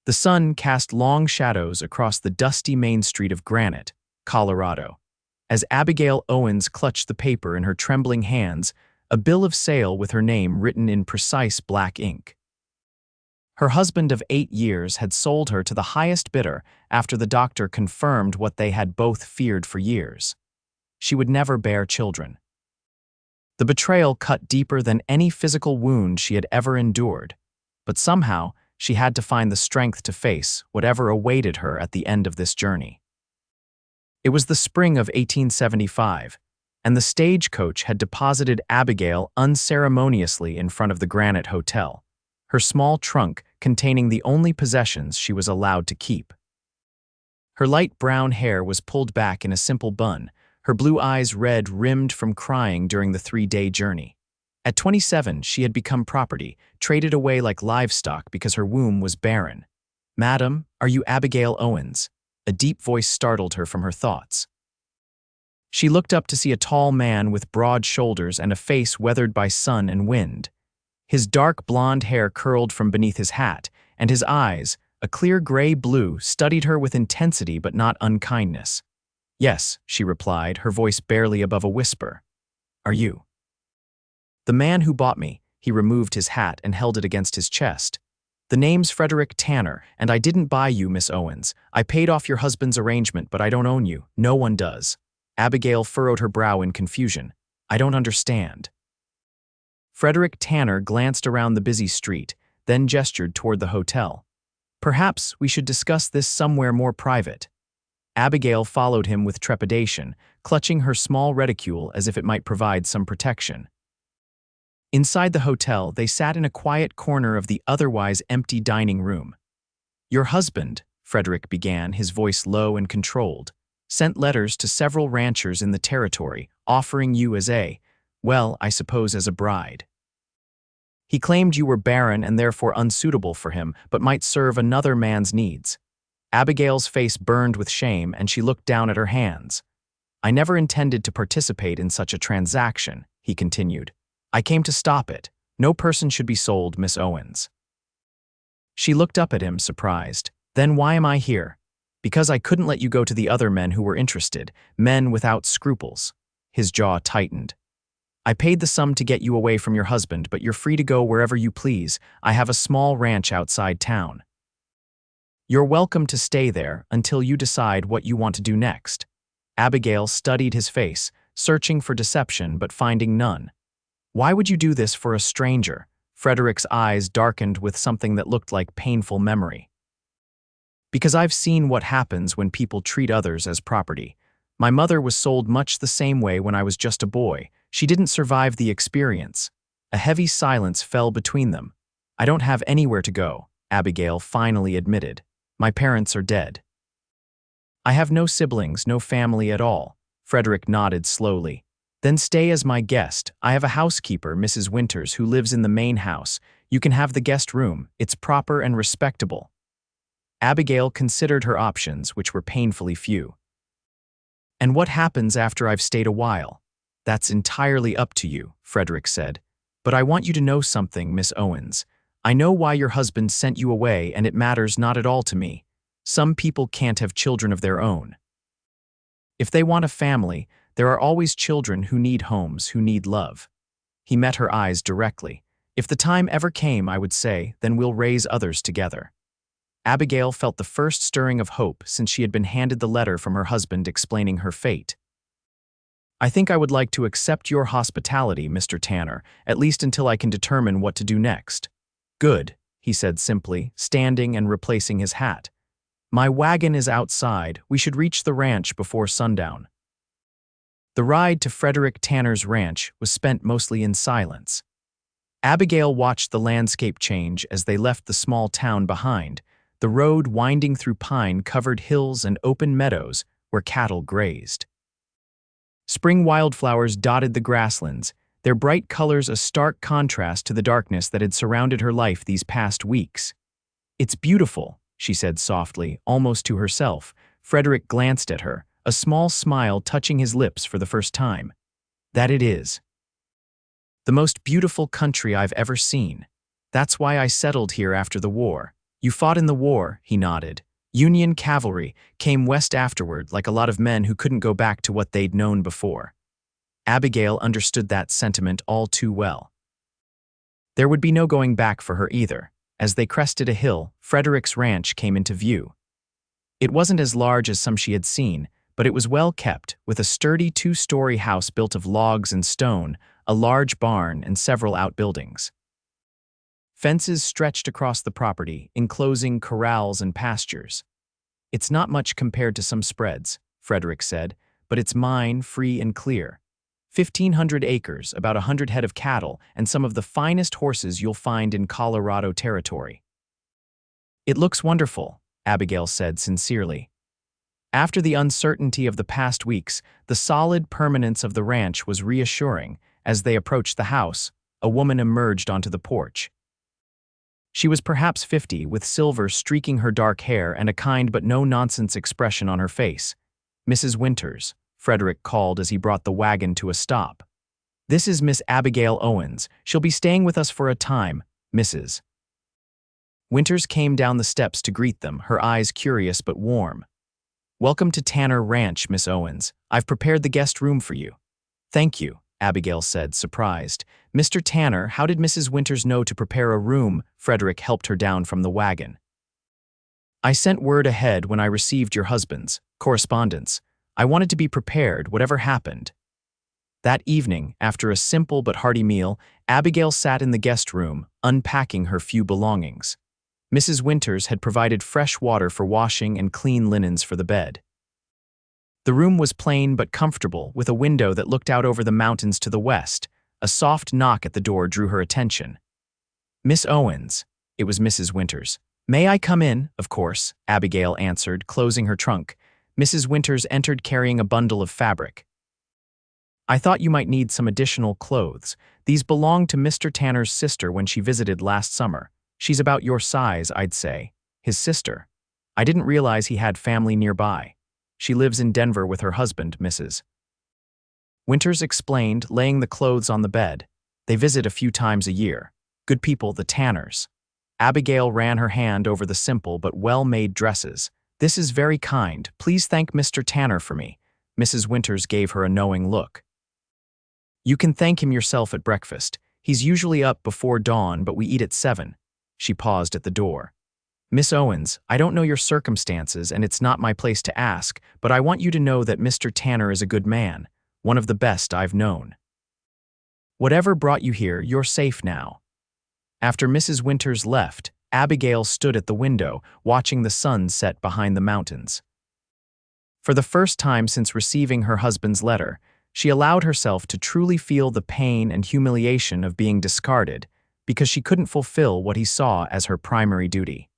The sun cast long shadows across the dusty main street of Granite, Colorado. As Abigail Owens clutched the paper in her trembling hands, a bill of sale with her name written in precise black ink. Her husband of 8 years had sold her to the highest bidder after the doctor confirmed what they had both feared for years. She would never bear children. The betrayal cut deeper than any physical wound she had ever endured, but somehow she had to find the strength to face whatever awaited her at the end of this journey. It was the spring of 1875, and the stagecoach had deposited Abigail unceremoniously in front of the Granite Hotel, her small trunk containing the only possessions she was allowed to keep. Her light brown hair was pulled back in a simple bun, her blue eyes red-rimmed from crying during the 3-day journey. At 27, she had become property, traded away like livestock because her womb was barren. "Madam, are you Abigail Owens?" A deep voice startled her from her thoughts. She looked up to see a tall man with broad shoulders and a face weathered by sun and wind. His dark blonde hair curled from beneath his hat, and his eyes, a clear gray blue, studied her with intensity but not unkindness. "Yes," she replied, her voice barely above a whisper. "Are you?" "The man who bought me." He removed his hat and held it against his chest. "The name's Frederick Tanner, and I didn't buy you, Miss Owens. I paid off your husband's arrangement, but I don't own you. No one does." Abigail furrowed her brow in confusion. "I don't understand." Frederick Tanner glanced around the busy street, then gestured toward the hotel. "Perhaps we should discuss this somewhere more private." Abigail followed him with trepidation, clutching her small reticule as if it might provide some protection. Inside the hotel, they sat in a quiet corner of the otherwise empty dining room. "Your husband," Frederick began, his voice low and controlled, "sent letters to several ranchers in the territory, offering you as I suppose as a bride. He claimed you were barren and therefore unsuitable for him, but might serve another man's needs." Abigail's face burned with shame, and she looked down at her hands. "I never intended to participate in such a transaction," he continued. "I came to stop it. No person should be sold, Miss Owens." She looked up at him, surprised. "Then why am I here?" "Because I couldn't let you go to the other men who were interested, men without scruples." His jaw tightened. "I paid the sum to get you away from your husband, but you're free to go wherever you please. I have a small ranch outside town. You're welcome to stay there until you decide what you want to do next." Abigail studied his face, searching for deception but finding none. "Why would you do this for a stranger?" Frederick's eyes darkened with something that looked like painful memory. "Because I've seen what happens when people treat others as property. My mother was sold much the same way when I was just a boy. She didn't survive the experience." A heavy silence fell between them. "I don't have anywhere to go," Abigail finally admitted. "My parents are dead." "I have no siblings, no family at all." Frederick nodded slowly. "Then stay as my guest. I have a housekeeper, Mrs. Winters, who lives in the main house. You can have the guest room. It's proper and respectable." Abigail considered her options, which were painfully few. "And what happens after I've stayed a while?" "That's entirely up to you," Frederick said. "But I want you to know something, Miss Owens. I know why your husband sent you away, and it matters not at all to me. Some people can't have children of their own. If they want a family, there are always children who need homes, who need love." He met her eyes directly. "If the time ever came, I would say, then we'll raise others together." Abigail felt the first stirring of hope since she had been handed the letter from her husband explaining her fate. "I think I would like to accept your hospitality, Mr. Tanner, at least until I can determine what to do next." "Good," he said simply, standing and replacing his hat. "My wagon is outside. We should reach the ranch before sundown." The ride to Frederick Tanner's ranch was spent mostly in silence. Abigail watched the landscape change as they left the small town behind, the road winding through pine-covered hills and open meadows where cattle grazed. Spring wildflowers dotted the grasslands, their bright colors a stark contrast to the darkness that had surrounded her life these past weeks. "It's beautiful," she said softly, almost to herself. Frederick glanced at her, a small smile touching his lips for the first time. "That it is. The most beautiful country I've ever seen. That's why I settled here after the war. You fought in the war, he nodded. Union cavalry came west afterward like a lot of men who couldn't go back to what they'd known before. Abigail understood that sentiment all too well. There would be no going back for her either. As they crested a hill, Frederick's ranch came into view. It wasn't as large as some she had seen, but it was well kept, with a sturdy two-story house built of logs and stone, a large barn, and several outbuildings. Fences stretched across the property, enclosing corrals and pastures. It's not much compared to some spreads, Frederick said, but it's mine, free and clear. 1,500 acres, about 100 head of cattle, and some of the finest horses you'll find in Colorado territory. It looks wonderful, Abigail said sincerely. After the uncertainty of the past weeks, the solid permanence of the ranch was reassuring. As they approached the house, a woman emerged onto the porch. She was perhaps 50, with silver streaking her dark hair and a kind but no-nonsense expression on her face. Mrs. Winters, Frederick called as he brought the wagon to a stop. This is Miss Abigail Owens. She'll be staying with us for a time, Mrs. Winters came down the steps to greet them, her eyes curious but warm. Welcome to Tanner Ranch, Miss Owens. I've prepared the guest room for you. Thank you, Abigail said, surprised. Mr. Tanner, how did Mrs. Winters know to prepare a room? Frederick helped her down from the wagon. I sent word ahead when I received your husband's correspondence. I wanted to be prepared, whatever happened. That evening, after a simple but hearty meal, Abigail sat in the guest room, unpacking her few belongings. Mrs. Winters had provided fresh water for washing and clean linens for the bed. The room was plain but comfortable, with a window that looked out over the mountains to the west. A soft knock at the door drew her attention. Miss Owens, it was Mrs. Winters. May I come in? Of course, Abigail answered, closing her trunk. Mrs. Winters entered carrying a bundle of fabric. I thought you might need some additional clothes. These belonged to Mr. Tanner's sister when she visited last summer. She's about your size, I'd say. His sister. I didn't realize he had family nearby. She lives in Denver with her husband, Mrs. Winters explained, laying the clothes on the bed. They visit a few times a year. Good people, the Tanners. Abigail ran her hand over the simple but well-made dresses. This is very kind. Please thank Mr. Tanner for me. Mrs. Winters gave her a knowing look. You can thank him yourself at breakfast. He's usually up before dawn, but we eat at 7. She paused at the door. Miss Owens, I don't know your circumstances, and it's not my place to ask, but I want you to know that Mr. Tanner is a good man, one of the best I've known. Whatever brought you here, you're safe now. After Mrs. Winters left, Abigail stood at the window, watching the sun set behind the mountains. For the first time since receiving her husband's letter, she allowed herself to truly feel the pain and humiliation of being discarded because she couldn't fulfill what he saw as her primary duty.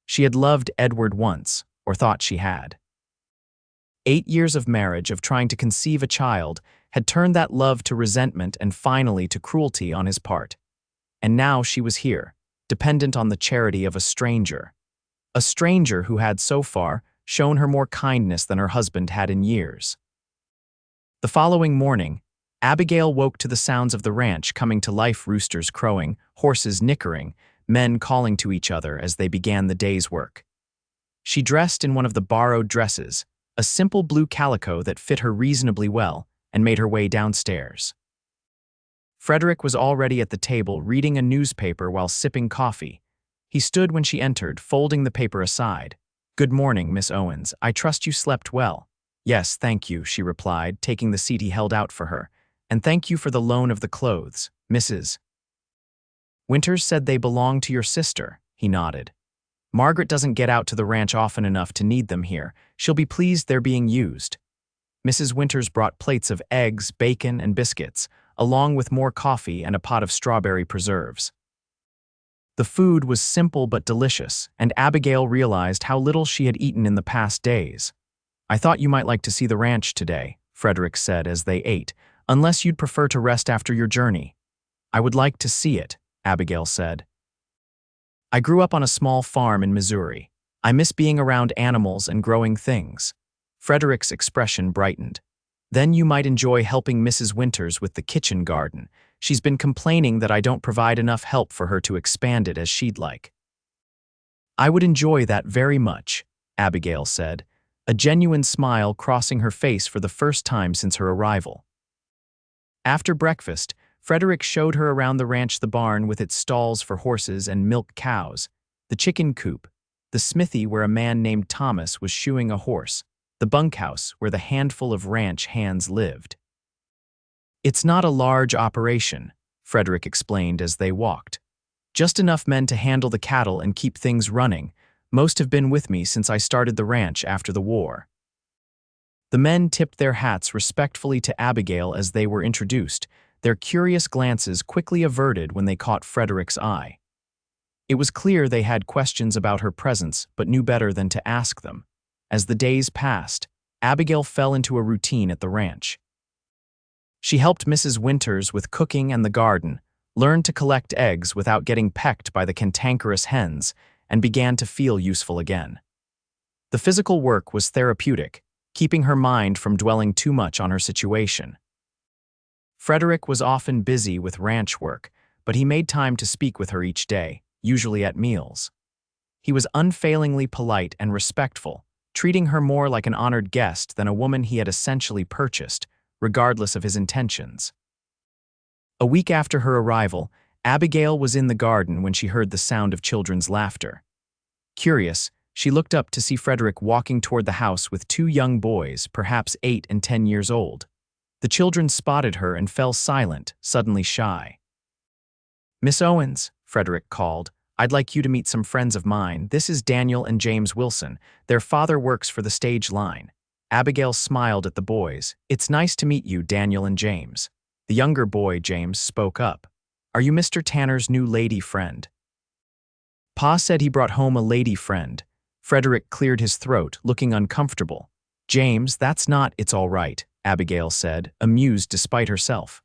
She had loved Edward once, or thought she had. 8 years of marriage, of trying to conceive a child, had turned that love to resentment and finally to cruelty on his part. And now she was here, dependent on the charity of a stranger who had so far shown her more kindness than her husband had in years. The following morning, Abigail woke to the sounds of the ranch coming to life, roosters crowing, horses nickering, men calling to each other as they began the day's work. She dressed in one of the borrowed dresses, a simple blue calico that fit her reasonably well, and made her way downstairs. Frederick was already at the table reading a newspaper while sipping coffee. He stood when she entered, folding the paper aside. Good morning, Miss Owens. I trust you slept well. Yes, thank you, she replied, taking the seat he held out for her. And thank you for the loan of the clothes, Mrs. Winters said they belong to your sister, he nodded. Margaret doesn't get out to the ranch often enough to need them here. She'll be pleased they're being used. Mrs. Winters brought plates of eggs, bacon, and biscuits, along with more coffee and a pot of strawberry preserves. The food was simple but delicious, and Abigail realized how little she had eaten in the past days. I thought you might like to see the ranch today, Frederick said as they ate, unless you'd prefer to rest after your journey. I would like to see it, Abigail said. I grew up on a small farm in Missouri. I miss being around animals and growing things. Frederick's expression brightened. Then you might enjoy helping Mrs. Winters with the kitchen garden. She's been complaining that I don't provide enough help for her to expand it as she'd like. I would enjoy that very much, Abigail said, a genuine smile crossing her face for the first time since her arrival. After breakfast, Frederick showed her around the ranch, the barn with its stalls for horses and milk cows, the chicken coop, the smithy where a man named Thomas was shoeing a horse, the bunkhouse where the handful of ranch hands lived. It's not a large operation, Frederick explained as they walked. Just enough men to handle the cattle and keep things running. Most have been with me since I started the ranch after the war. The men tipped their hats respectfully to Abigail as they were introduced, their curious glances quickly averted when they caught Frederick's eye. It was clear they had questions about her presence but knew better than to ask them. As the days passed, Abigail fell into a routine at the ranch. She helped Mrs. Winters with cooking and the garden, learned to collect eggs without getting pecked by the cantankerous hens, and began to feel useful again. The physical work was therapeutic, keeping her mind from dwelling too much on her situation. Frederick was often busy with ranch work, but he made time to speak with her each day, usually at meals. He was unfailingly polite and respectful, treating her more like an honored guest than a woman he had essentially purchased, regardless of his intentions. A week after her arrival, Abigail was in the garden when she heard the sound of children's laughter. Curious, she looked up to see Frederick walking toward the house with two young boys, perhaps 8 and 10 years old. The children spotted her and fell silent, suddenly shy. "Miss Owens," Frederick called, "I'd like you to meet some friends of mine. This is Daniel and James Wilson. Their father works for the stage line." Abigail smiled at the boys. "It's nice to meet you, Daniel and James." The younger boy, James, spoke up. "Are you Mr. Tanner's new lady friend?" Pa said he brought home a lady friend. Frederick cleared his throat, looking uncomfortable. "James, that's not, it's all right," Abigail said, amused despite herself.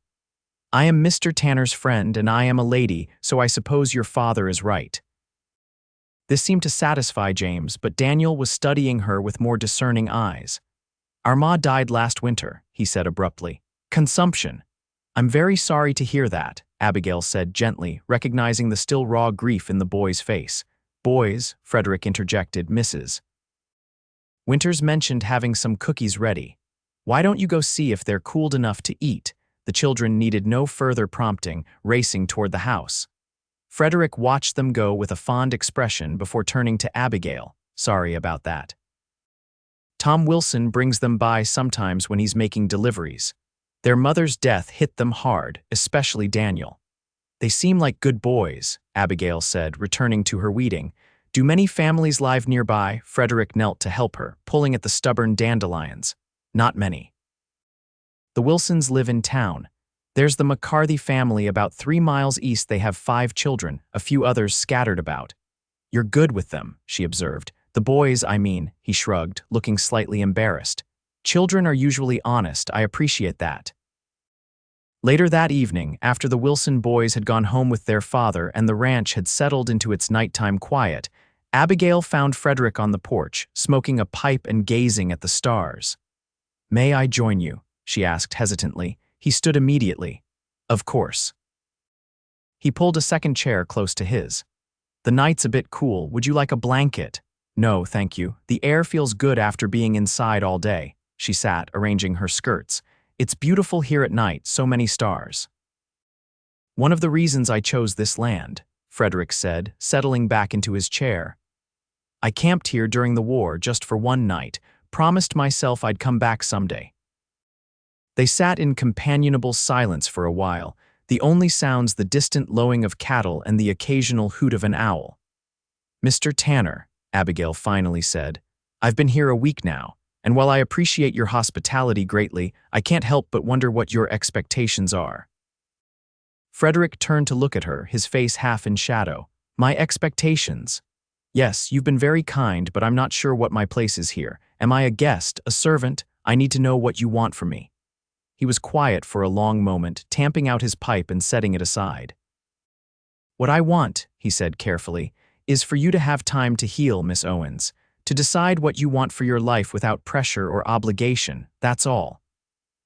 "I am Mr. Tanner's friend and I am a lady, so I suppose your father is right." This seemed to satisfy James, but Daniel was studying her with more discerning eyes. "Our ma died last winter," he said abruptly. "Consumption." "I'm very sorry to hear that," Abigail said gently, recognizing the still raw grief in the boy's face. "Boys," Frederick interjected, "Mrs. Winters mentioned having some cookies ready. Why don't you go see if they're cooled enough to eat?" The children needed no further prompting, racing toward the house. Frederick watched them go with a fond expression before turning to Abigail. "Sorry about that. Tom Wilson brings them by sometimes when he's making deliveries. Their mother's death hit them hard, especially Daniel." "They seem like good boys," Abigail said, returning to her weeding. "Do many families live nearby?" Frederick knelt to help her, pulling at the stubborn dandelions. "Not many. The Wilsons live in town. There's the McCarthy family about 3 miles east. They have 5 children, a few others scattered about." "You're good with them," she observed. "The boys, I mean," he shrugged, looking slightly embarrassed. "Children are usually honest. I appreciate that." Later that evening, after the Wilson boys had gone home with their father and the ranch had settled into its nighttime quiet, Abigail found Frederick on the porch, smoking a pipe and gazing at the stars. "May I join you?" she asked hesitantly. He stood immediately. "Of course." He pulled a second chair close to his. "The night's a bit cool. Would you like a blanket?" "No, thank you. The air feels good after being inside all day." She sat, arranging her skirts. "It's beautiful here at night, so many stars." "One of the reasons I chose this land," Frederick said, settling back into his chair. "I camped here during the war just for one night, promised myself I'd come back someday." They sat in companionable silence for a while, the only sounds the distant lowing of cattle and the occasional hoot of an owl. "Mr. Tanner," Abigail finally said, "I've been here a week now, and while I appreciate your hospitality greatly, I can't help but wonder what your expectations are." Frederick turned to look at her, his face half in shadow. "My expectations? Yes, you've been very kind, but I'm not sure what my place is here. Am I a guest, a servant? I need to know what you want from me." He was quiet for a long moment, tamping out his pipe and setting it aside. "What I want," he said carefully, "is for you to have time to heal, Miss Owens, to decide what you want for your life without pressure or obligation, that's all.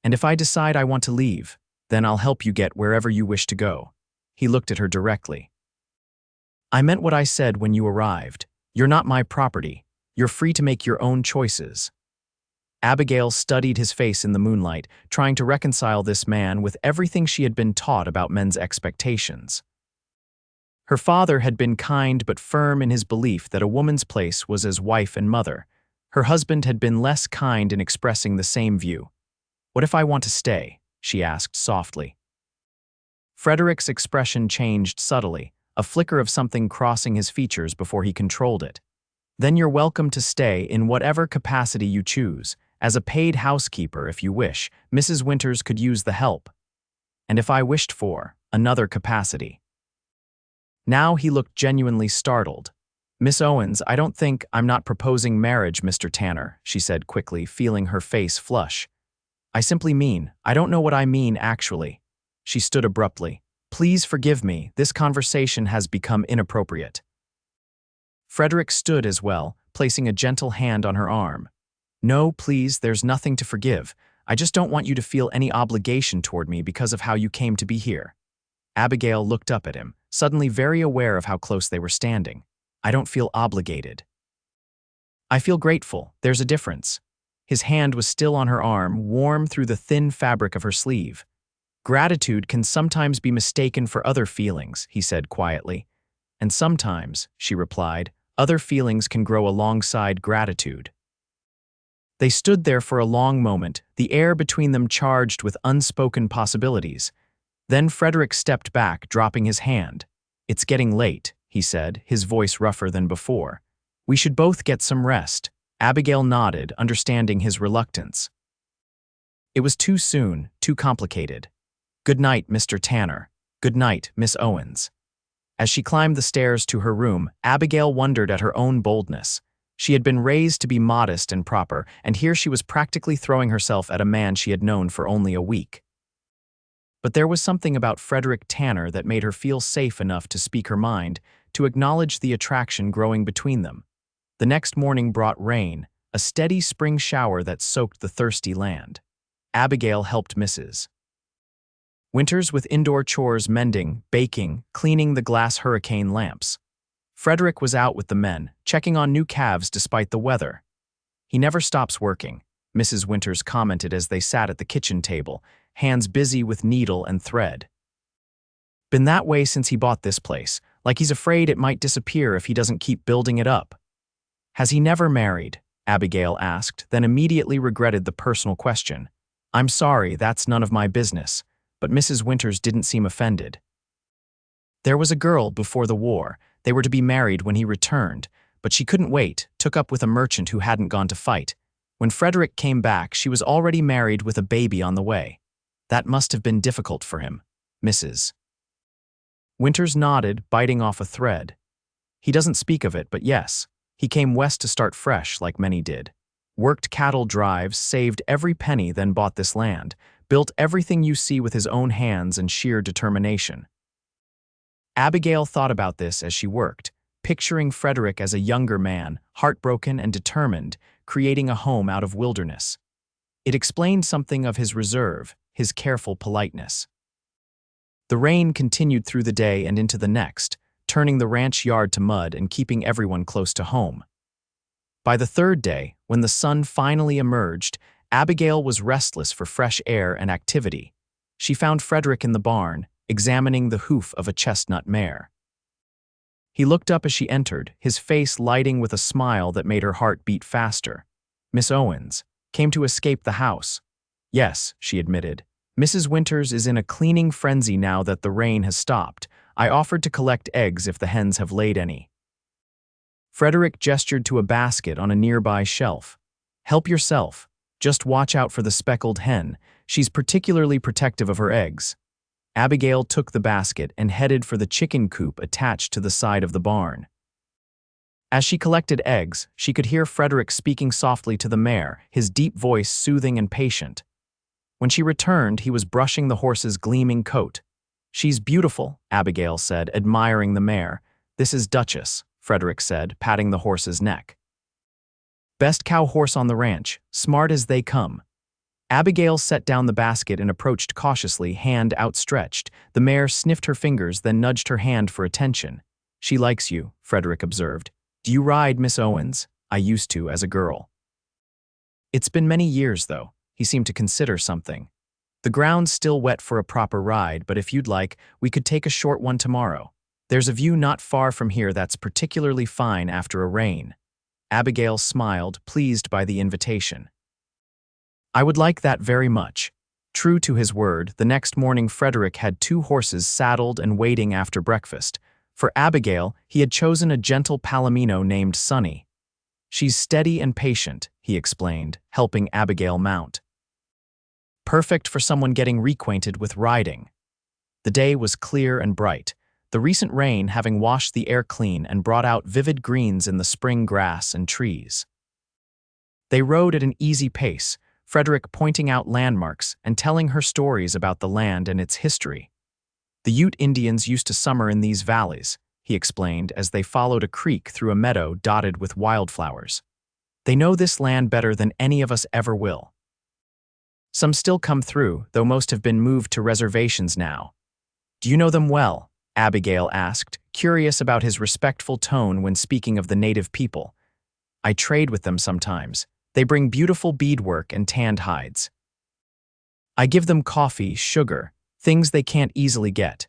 And if I decide I want to leave, then I'll help you get wherever you wish to go." He looked at her directly. "I meant what I said when you arrived. You're not my property. You're free to make your own choices. Abigail studied his face in the moonlight, trying to reconcile this man with everything she had been taught about men's expectations. Her father had been kind but firm in his belief that a woman's place was as wife and mother. Her husband had been less kind in expressing the same view. "What if I want to stay?" she asked softly. Frederick's expression changed subtly, a flicker of something crossing his features before he controlled it. "Then you're welcome to stay in whatever capacity you choose. As a paid housekeeper, if you wish, Mrs. Winters could use the help. And if I wished for another capacity." Now he looked genuinely startled. "Miss Owens, I'm not proposing marriage, Mr. Tanner," she said quickly, feeling her face flush. "I don't know what I mean, actually." She stood abruptly. "Please forgive me, this conversation has become inappropriate." Frederick stood as well, placing a gentle hand on her arm. "No, please, there's nothing to forgive. I just don't want you to feel any obligation toward me because of how you came to be here." Abigail looked up at him, suddenly very aware of how close they were standing. "I don't feel obligated. I feel grateful. There's a difference." His hand was still on her arm, warm through the thin fabric of her sleeve. "Gratitude can sometimes be mistaken for other feelings," he said quietly. "And sometimes," she replied, "other feelings can grow alongside gratitude." They stood there for a long moment, the air between them charged with unspoken possibilities. Then Frederick stepped back, dropping his hand. "It's getting late," he said, his voice rougher than before. "We should both get some rest." Abigail nodded, understanding his reluctance. It was too soon, too complicated. "Good night, Mr. Tanner. Good night, Miss Owens." As she climbed the stairs to her room, Abigail wondered at her own boldness. She had been raised to be modest and proper, and here she was practically throwing herself at a man she had known for only a week. But there was something about Frederick Tanner that made her feel safe enough to speak her mind, to acknowledge the attraction growing between them. The next morning brought rain, a steady spring shower that soaked the thirsty land. Abigail helped Mrs. Winters with indoor chores, mending, baking, cleaning the glass hurricane lamps. Frederick was out with the men, checking on new calves despite the weather. "He never stops working," Mrs. Winters commented as they sat at the kitchen table, hands busy with needle and thread. "Been that way since he bought this place, like he's afraid it might disappear if he doesn't keep building it up." "Has he never married?" Abigail asked, then immediately regretted the personal question. "I'm sorry, that's none of my business." But Mrs. Winters didn't seem offended. "There was a girl before the war. They were to be married when he returned, but she couldn't wait, took up with a merchant who hadn't gone to fight. When Frederick came back, she was already married with a baby on the way. That must have been difficult for him." Mrs. Winters nodded, biting off a thread. "He doesn't speak of it, but yes, he came west to start fresh, like many did. Worked cattle drives, saved every penny, then bought this land. Built everything you see with his own hands and sheer determination." Abigail thought about this as she worked, picturing Frederick as a younger man, heartbroken and determined, creating a home out of wilderness. It explained something of his reserve, his careful politeness. The rain continued through the day and into the next, turning the ranch yard to mud and keeping everyone close to home. By the third day, when the sun finally emerged, Abigail was restless for fresh air and activity. She found Frederick in the barn, examining the hoof of a chestnut mare. He looked up as she entered, his face lighting with a smile that made her heart beat faster. "Miss Owens, came to escape the house." "Yes," she admitted. "Mrs. Winters is in a cleaning frenzy now that the rain has stopped. I offered to collect eggs if the hens have laid any." Frederick gestured to a basket on a nearby shelf. "Help yourself. Just watch out for the speckled hen. She's particularly protective of her eggs." Abigail took the basket and headed for the chicken coop attached to the side of the barn. As she collected eggs, she could hear Frederick speaking softly to the mare, his deep voice soothing and patient. When she returned, he was brushing the horse's gleaming coat. "She's beautiful," Abigail said, admiring the mare. "This is Duchess," Frederick said, patting the horse's neck. "Best cow horse on the ranch, smart as they come." Abigail set down the basket and approached cautiously, hand outstretched. The mare sniffed her fingers, then nudged her hand for attention. "She likes you," Frederick observed. Do you ride, Miss Owens? I used to as a girl. It's been many years, though. He seemed to consider something. The ground's still wet for a proper ride, but if you'd like, we could take a short one tomorrow. There's a view not far from here that's particularly fine after a rain. Abigail smiled, pleased by the invitation. I would like that very much. True to his word, the next morning Frederick had 2 horses saddled and waiting after breakfast. For Abigail, he had chosen a gentle palomino named Sunny. She's steady and patient, he explained, helping Abigail mount. Perfect for someone getting reacquainted with riding. The day was clear and bright, the recent rain having washed the air clean and brought out vivid greens in the spring grass and trees. They rode at an easy pace, Frederick pointing out landmarks and telling her stories about the land and its history. The Ute Indians used to summer in these valleys, he explained as they followed a creek through a meadow dotted with wildflowers. They know this land better than any of us ever will. Some still come through, though most have been moved to reservations now. Do you know them well? Abigail asked, curious about his respectful tone when speaking of the native people. I trade with them sometimes. They bring beautiful beadwork and tanned hides. I give them coffee, sugar, things they can't easily get.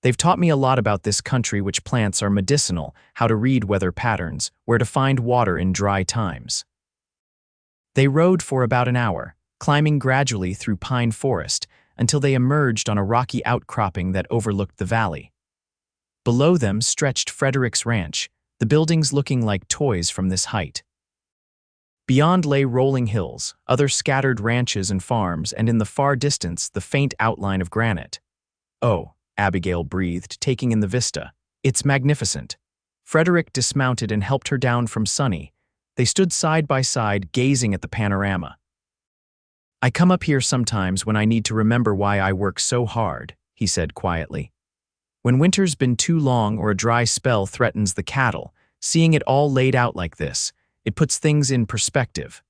They've taught me a lot about this country, which plants are medicinal, how to read weather patterns, where to find water in dry times. They rode for about an hour, climbing gradually through pine forest until they emerged on a rocky outcropping that overlooked the valley. Below them stretched Frederick's ranch, the buildings looking like toys from this height. Beyond lay rolling hills, other scattered ranches and farms, and in the far distance the faint outline of granite. Oh, Abigail breathed, taking in the vista. It's magnificent. Frederick dismounted and helped her down from Sunny. They stood side by side, gazing at the panorama. I come up here sometimes when I need to remember why I work so hard, he said quietly. When winter's been too long or a dry spell threatens the cattle, seeing it all laid out like this, it puts things in perspective.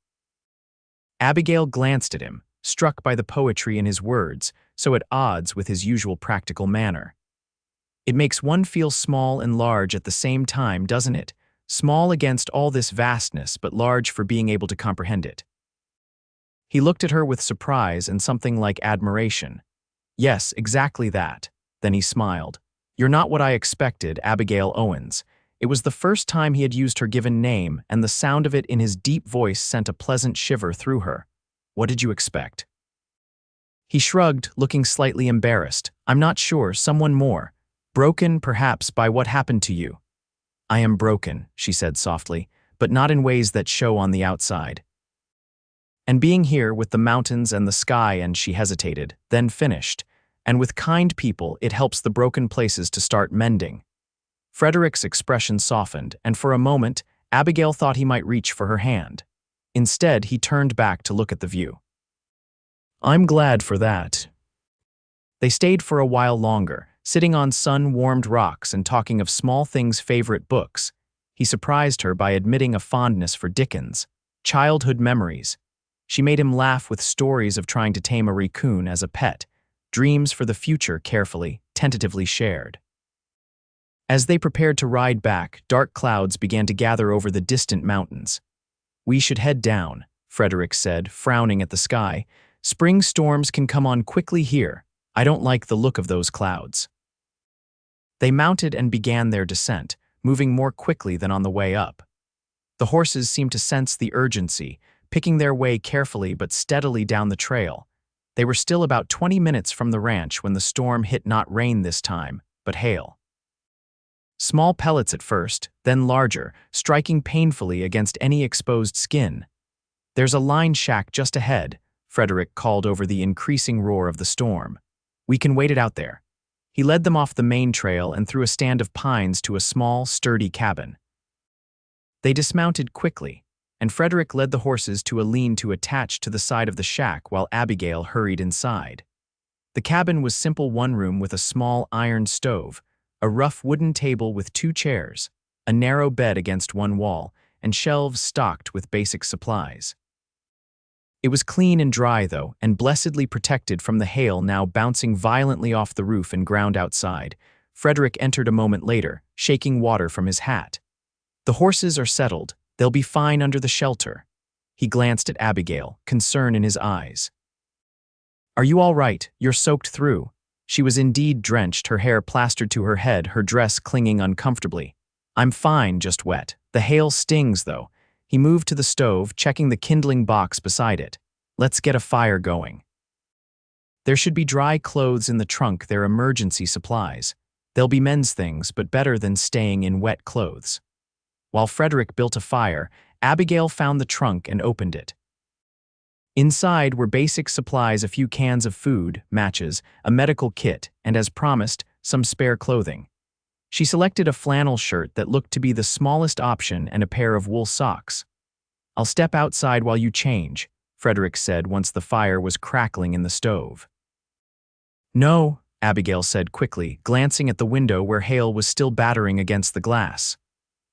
Abigail glanced at him, struck by the poetry in his words, so at odds with his usual practical manner. It makes one feel small and large at the same time, doesn't it? Small against all this vastness, but large for being able to comprehend it. He looked at her with surprise and something like admiration. Yes, exactly that. Then he smiled. You're not what I expected, Abigail Owens. It was the first time he had used her given name, and the sound of it in his deep voice sent a pleasant shiver through her. What did you expect? He shrugged, looking slightly embarrassed. I'm not sure, someone more. Broken, perhaps, by what happened to you. I am broken, she said softly, but not in ways that show on the outside. And being here with the mountains and the sky, and she hesitated, then finished. And with kind people, it helps the broken places to start mending. Frederick's expression softened, and for a moment, Abigail thought he might reach for her hand. Instead, he turned back to look at the view. I'm glad for that. They stayed for a while longer, sitting on sun-warmed rocks and talking of small things' favorite books. He surprised her by admitting a fondness for Dickens, childhood memories. She made him laugh with stories of trying to tame a raccoon as a pet, dreams for the future carefully, tentatively shared. As they prepared to ride back, dark clouds began to gather over the distant mountains. We should head down, Frederick said, frowning at the sky. Spring storms can come on quickly here. I don't like the look of those clouds. They mounted and began their descent, moving more quickly than on the way up. The horses seemed to sense the urgency, picking their way carefully but steadily down the trail. They were still about 20 minutes from the ranch when the storm hit, not rain this time, but hail. Small pellets at first, then larger, striking painfully against any exposed skin. There's a line shack just ahead, Frederick called over the increasing roar of the storm. We can wait it out there. He led them off the main trail and through a stand of pines to a small, sturdy cabin. They dismounted quickly, and Frederick led the horses to a lean-to attached to the side of the shack while Abigail hurried inside. The cabin was simple, one room with a small iron stove, a rough wooden table with 2 chairs, a narrow bed against one wall, and shelves stocked with basic supplies. It was clean and dry, though, and blessedly protected from the hail now bouncing violently off the roof and ground outside. Frederick entered a moment later, shaking water from his hat. The horses are settled. They'll be fine under the shelter. He glanced at Abigail, concern in his eyes. Are you all right? You're soaked through. She was indeed drenched, her hair plastered to her head, her dress clinging uncomfortably. I'm fine, just wet. The hail stings, though. He moved to the stove, checking the kindling box beside it. Let's get a fire going. There should be dry clothes in the trunk, they're emergency supplies. They'll be men's things, but better than staying in wet clothes. While Frederick built a fire, Abigail found the trunk and opened it. Inside were basic supplies, a few cans of food, matches, a medical kit, and as promised, some spare clothing. She selected a flannel shirt that looked to be the smallest option and a pair of wool socks. I'll step outside while you change, Frederick said once the fire was crackling in the stove. No, Abigail said quickly, glancing at the window where hail was still battering against the glass.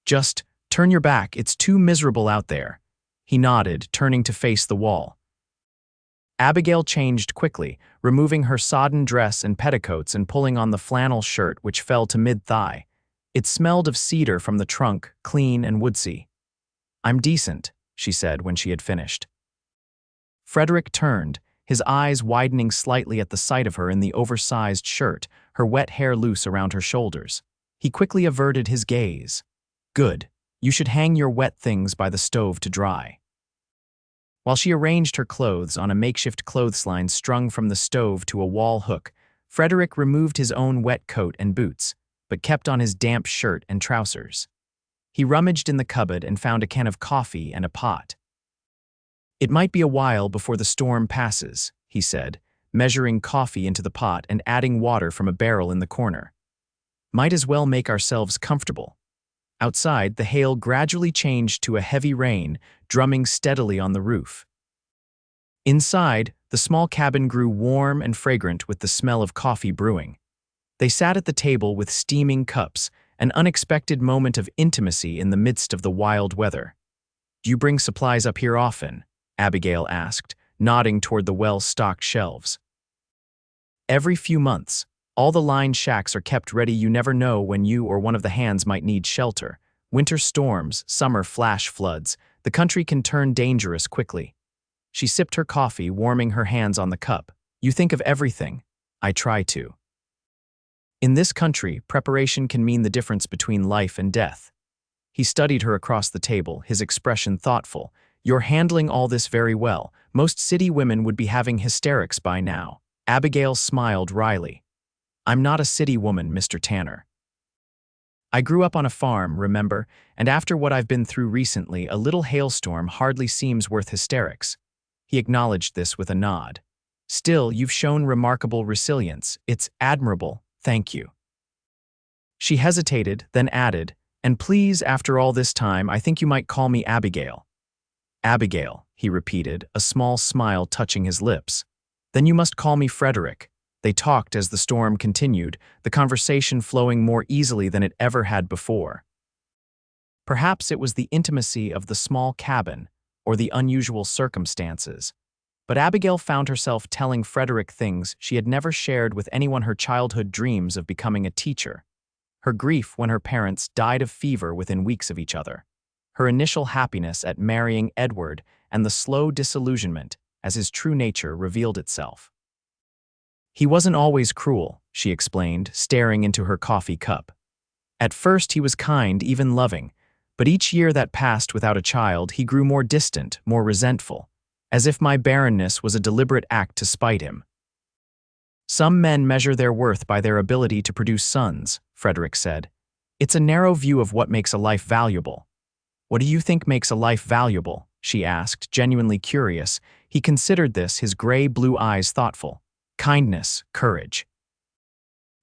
Just turn your back, it's too miserable out there. He nodded, turning to face the wall. Abigail changed quickly, removing her sodden dress and petticoats and pulling on the flannel shirt which fell to mid-thigh. It smelled of cedar from the trunk, clean and woodsy. I'm decent, she said when she had finished. Frederick turned, his eyes widening slightly at the sight of her in the oversized shirt, her wet hair loose around her shoulders. He quickly averted his gaze. Good. You should hang your wet things by the stove to dry. While she arranged her clothes on a makeshift clothesline strung from the stove to a wall hook, Frederick removed his own wet coat and boots, but kept on his damp shirt and trousers. He rummaged in the cupboard and found a can of coffee and a pot. It might be a while before the storm passes, he said, measuring coffee into the pot and adding water from a barrel in the corner. Might as well make ourselves comfortable. Outside, the hail gradually changed to a heavy rain, drumming steadily on the roof. Inside, the small cabin grew warm and fragrant with the smell of coffee brewing. They sat at the table with steaming cups, an unexpected moment of intimacy in the midst of the wild weather. Do you bring supplies up here often? Abigail asked, nodding toward the well-stocked shelves. Every few months. All the lined shacks are kept ready. You never know when you or one of the hands might need shelter. Winter storms, summer flash floods. The country can turn dangerous quickly. She sipped her coffee, warming her hands on the cup. You think of everything. I try to. In this country, preparation can mean the difference between life and death. He studied her across the table, his expression thoughtful. You're handling all this very well. Most city women would be having hysterics by now. Abigail smiled wryly. I'm not a city woman, Mr. Tanner. I grew up on a farm, remember, and after what I've been through recently, a little hailstorm hardly seems worth hysterics. He acknowledged this with a nod. Still, you've shown remarkable resilience. It's admirable, thank you. She hesitated, then added, and please, after all this time, I think you might call me Abigail. Abigail, he repeated, a small smile touching his lips. Then you must call me Frederick. They talked as the storm continued, the conversation flowing more easily than it ever had before. Perhaps it was the intimacy of the small cabin, or the unusual circumstances, but Abigail found herself telling Frederick things she had never shared with anyone, her childhood dreams of becoming a teacher, her grief when her parents died of fever within weeks of each other, her initial happiness at marrying Edward, and the slow disillusionment as his true nature revealed itself. He wasn't always cruel, she explained, staring into her coffee cup. At first he was kind, even loving, but each year that passed without a child, he grew more distant, more resentful, as if my barrenness was a deliberate act to spite him. Some men measure their worth by their ability to produce sons, Frederick said. It's a narrow view of what makes a life valuable. What do you think makes a life valuable? She asked, genuinely curious. He considered this, his gray-blue eyes thoughtful. Kindness, courage.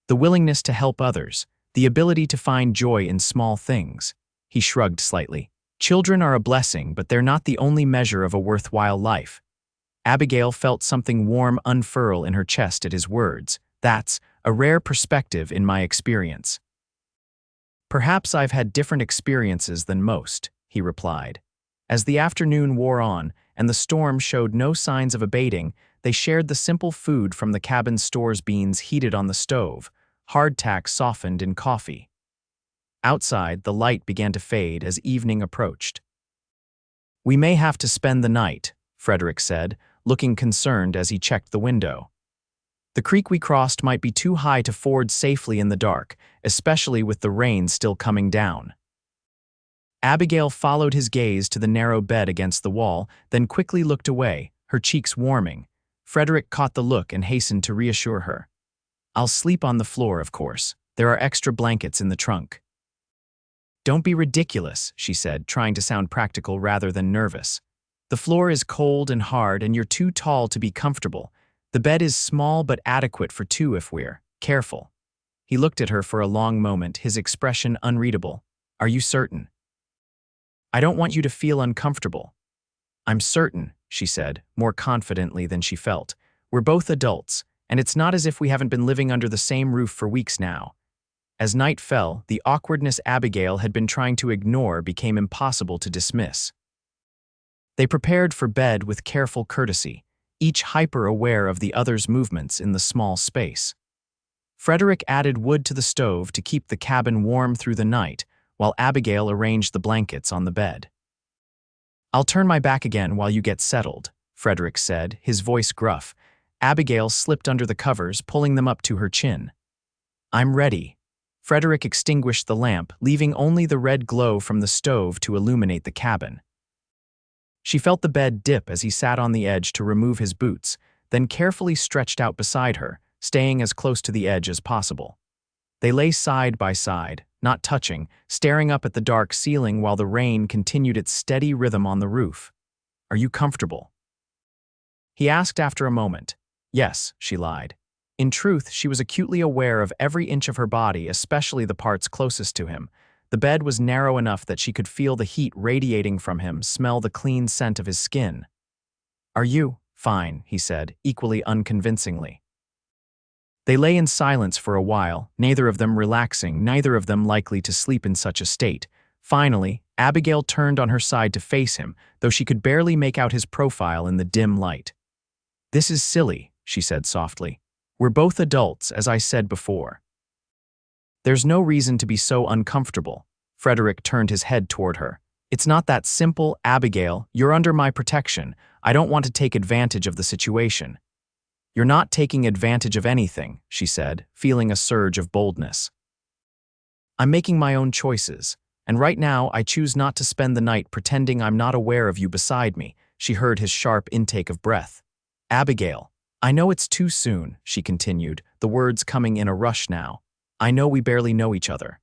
The willingness to help others, the ability to find joy in small things. He shrugged slightly. Children are a blessing, but they're not the only measure of a worthwhile life. Abigail felt something warm unfurl in her chest at his words. That's a rare perspective in my experience. Perhaps I've had different experiences than most, he replied. As the afternoon wore on and the storm showed no signs of abating, they shared the simple food from the cabin store's beans heated on the stove, hardtack softened in coffee. Outside, the light began to fade as evening approached. "We may have to spend the night," Frederick said, looking concerned as he checked the window. "The creek we crossed might be too high to ford safely in the dark, especially with the rain still coming down." Abigail followed his gaze to the narrow bed against the wall, then quickly looked away, her cheeks warming. Frederick caught the look and hastened to reassure her. "I'll sleep on the floor, of course. There are extra blankets in the trunk." "Don't be ridiculous," she said, trying to sound practical rather than nervous. "The floor is cold and hard, and you're too tall to be comfortable. The bed is small but adequate for two if we're careful." He looked at her for a long moment, his expression unreadable. "Are you certain?" "I don't want you to feel uncomfortable." "I'm certain," she said, more confidently than she felt. "We're both adults, and it's not as if we haven't been living under the same roof for weeks now." As night fell, the awkwardness Abigail had been trying to ignore became impossible to dismiss. They prepared for bed with careful courtesy, each hyper-aware of the other's movements in the small space. Frederick added wood to the stove to keep the cabin warm through the night, while Abigail arranged the blankets on the bed. "I'll turn my back again while you get settled," Frederick said, his voice gruff. Abigail slipped under the covers, pulling them up to her chin. "I'm ready." Frederick extinguished the lamp, leaving only the red glow from the stove to illuminate the cabin. She felt the bed dip as he sat on the edge to remove his boots, then carefully stretched out beside her, staying as close to the edge as possible. They lay side by side, not touching, staring up at the dark ceiling while the rain continued its steady rhythm on the roof. "Are you comfortable?" he asked after a moment. "Yes," she lied. In truth, she was acutely aware of every inch of her body, especially the parts closest to him. The bed was narrow enough that she could feel the heat radiating from him, smell the clean scent of his skin. "Are you?" "Fine," he said, equally unconvincingly. They lay in silence for a while, neither of them relaxing, neither of them likely to sleep in such a state. Finally, Abigail turned on her side to face him, though she could barely make out his profile in the dim light. "This is silly," she said softly. "We're both adults, as I said before." "There's no reason to be so uncomfortable." Frederick turned his head toward her. "It's not that simple, Abigail. You're under my protection. I don't want to take advantage of the situation." "You're not taking advantage of anything," she said, feeling a surge of boldness. "I'm making my own choices, and right now I choose not to spend the night pretending I'm not aware of you beside me." She heard his sharp intake of breath. "Abigail, I know it's too soon," she continued, the words coming in a rush now. "I know we barely know each other.